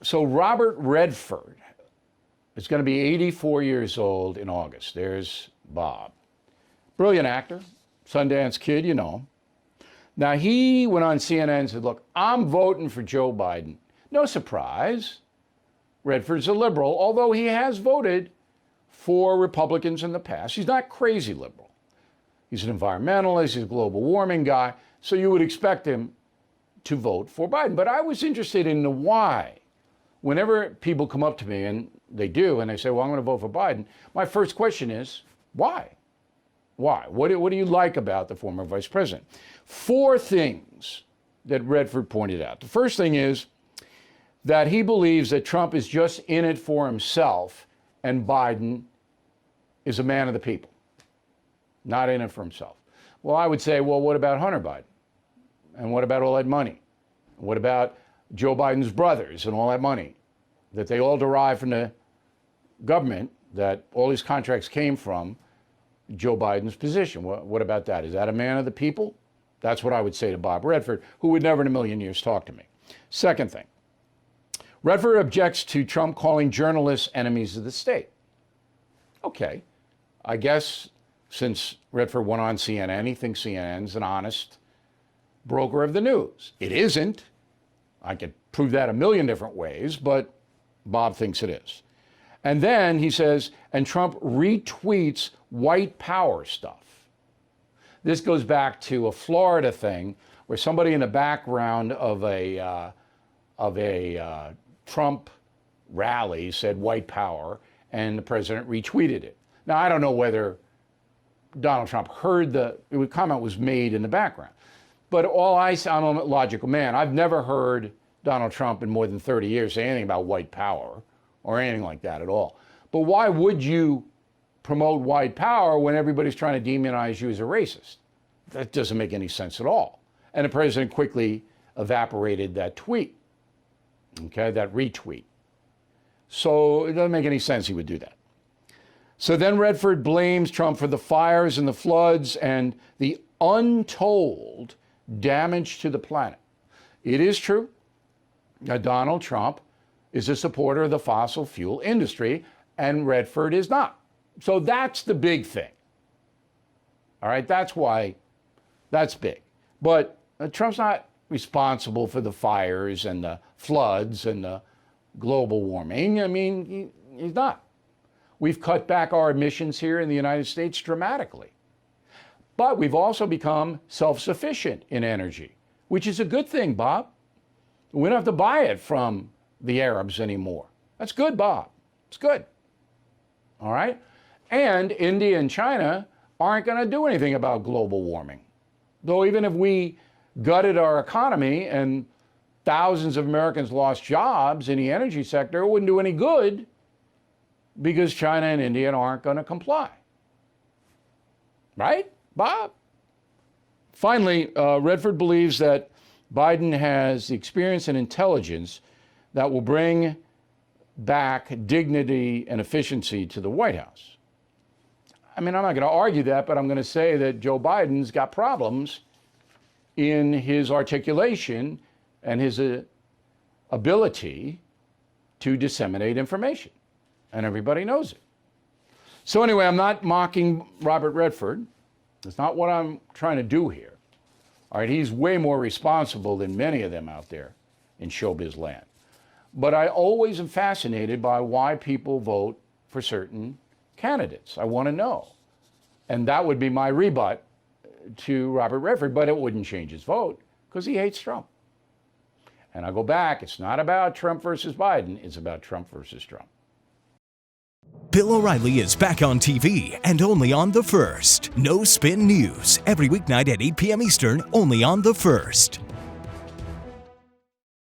So Robert Redford is going to be 84 years old in August. There's Bob. Brilliant actor, Sundance Kid, you know him. Now, he went on CNN and said, look, I'm voting for Joe Biden. No surprise. Redford's a liberal, although he has voted for Republicans in the past. He's not crazy liberal. He's an environmentalist, he's a global warming guy, so you would expect him to vote for Biden. But I was interested in the why. Whenever people come up to me, and they do, and they say, well, I'm going to vote for Biden, my first question is, why? Why? What do you like about the former vice president? 4 things that Redford pointed out. The first thing is that he believes that Trump is just in it for himself and Biden is a man of the people, not in it for himself. Well, I would say, well, what about Hunter Biden? And what about all that money? What about Joe Biden's brothers and all that money that they all derive from the government, that all these contracts came from Joe Biden's position? What about that? Is that a man of the people? That's what I would say to Bob Redford, who would never in a million years talk to me. Second thing, Redford objects to Trump calling journalists enemies of the state. Okay, I guess since Redford went on CNN, he thinks CNN's an honest broker of the news. It isn't. I could prove that a million different ways, but Bob thinks it is. And then he says, and Trump retweets white power stuff. This goes back to a Florida thing where somebody in the background of a Trump rally said white power, and the president retweeted it. Now, I don't know whether Donald Trump heard the comment was made in the background. But I'm a logical man. I've never heard Donald Trump in more than 30 years say anything about white power or anything like that at all. But why would you promote white power when everybody's trying to demonize you as a racist? That doesn't make any sense at all. And the president quickly evaporated that tweet, okay, that retweet. So it doesn't make any sense he would do that. So then Redford blames Trump for the fires and the floods and the untold damage to the planet. It is true that Donald Trump is a supporter of the fossil fuel industry, and Redford is not. So that's the big thing. All right, that's why that's big. But Trump's not responsible for the fires and the floods and the global warming. I mean, he's not. We've cut back our emissions here in the United States dramatically. But we've also become self-sufficient in energy, which is a good thing, Bob. We don't have to buy it from the Arabs anymore. That's good, Bob. It's good. All right? And India and China aren't going to do anything about global warming. Though even if we gutted our economy and thousands of Americans lost jobs in the energy sector, it wouldn't do any good because China and India aren't going to comply. Right, Bob? Finally, Redford believes that Biden has the experience and intelligence that will bring back dignity and efficiency to the White House. I mean, I'm not going to argue that, but I'm going to say that Joe Biden's got problems in his articulation and his ability to disseminate information. And everybody knows it. So anyway, I'm not mocking Robert Redford. That's not what I'm trying to do here. All right, he's way more responsible than many of them out there in showbiz land. But I always am fascinated by why people vote for certain candidates. I want to know. And that would be my rebut to Robert Redford, but it wouldn't change his vote because he hates Trump. And I go back, it's not about Trump versus Biden, it's about Trump versus Trump. Bill O'Reilly is back on TV and only on The First. No Spin News, every weeknight at 8 p.m. Eastern, only on The First.